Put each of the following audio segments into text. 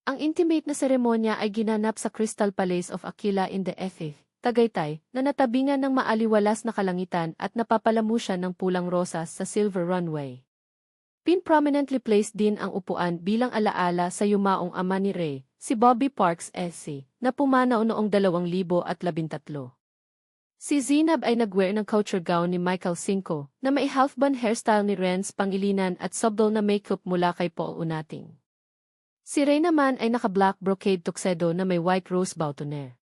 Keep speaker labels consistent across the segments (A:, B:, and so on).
A: Ang intimate na seremonya ay ginanap sa Crystal Palace of Aquila in the Ethe, Tagaytay, na natabingan ng maaliwalas na kalangitan at napapalamusyan ng pulang rosas sa silver runway. Pin-prominently placed din ang upuan bilang alaala sa yumaong ama ni Ray, si Bobby Parks SC, na pumanaw noong 2013. Si Zinab ay nag-wear ng couture gown ni Michael Cinco, na may half-bun hairstyle ni Renz Pangilinan at subtle na makeup mula kay Paul Unating. Si Ray naman ay naka-black brocade tuxedo na may white rose boutonniere.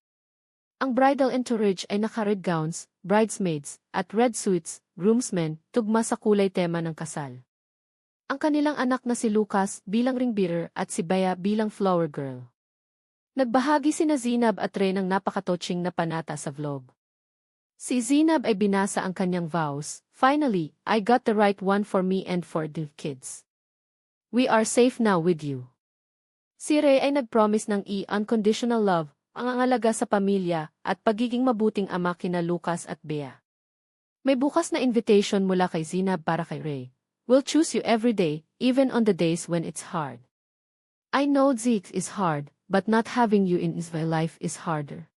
A: Ang bridal entourage ay naka-red gowns, bridesmaids, at red suits, groomsmen, tugma sa kulay tema ng kasal. Ang kanilang anak na si Lucas bilang ring bearer at si Bea bilang flower girl. Nagbahagi sina Zinab at Ray ng napakatouching na panata sa vlog. Si Zinab ay binasa ang kanyang vows, "Finally, I got the right one for me and for the kids. We are safe now with you." Si Ray ay nag-promise ng unconditional love, ang angalaga sa pamilya, at pagiging mabuting ama kina Lucas at Bea. May bukas na invitation mula kay Zinab para kay Ray. "We'll choose you every day, even on the days when it's hard. I know Zeke is hard, but not having you in his life is harder."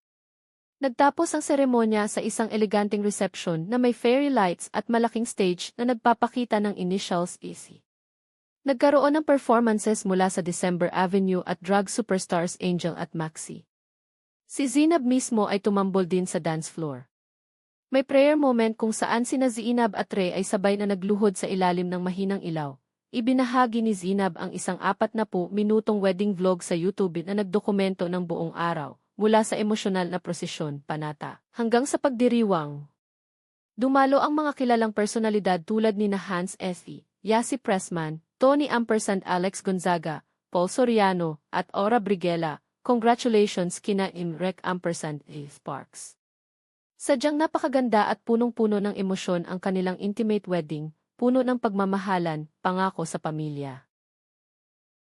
A: Nagtapos ang seremonya sa isang eleganteng reception na may fairy lights at malaking stage na nagpapakita ng initials EC. Nagkaroon ng performances mula sa December Avenue at drag superstars Angel at Maxi. Si Zinab mismo ay tumambol din sa dance floor. May prayer moment kung saan sina Zinab at Ray ay sabay na nagluhod sa ilalim ng mahinang ilaw. Ibinahagi ni Zinab ang isang 40 minutong wedding vlog sa YouTube na nagdokumento ng buong araw, mula sa emosyonal na prosesyon, panata, hanggang sa pagdiriwang. Dumalo ang mga kilalang personalidad tulad ni Hans Esty, Yasi Pressman, Tony Alex Gonzaga, Paul Soriano, at Aura Briguela. Congratulations kina Imrek Sparks. Sadyang napakaganda at punong-puno ng emosyon ang kanilang intimate wedding, puno ng pagmamahalan, pangako sa pamilya.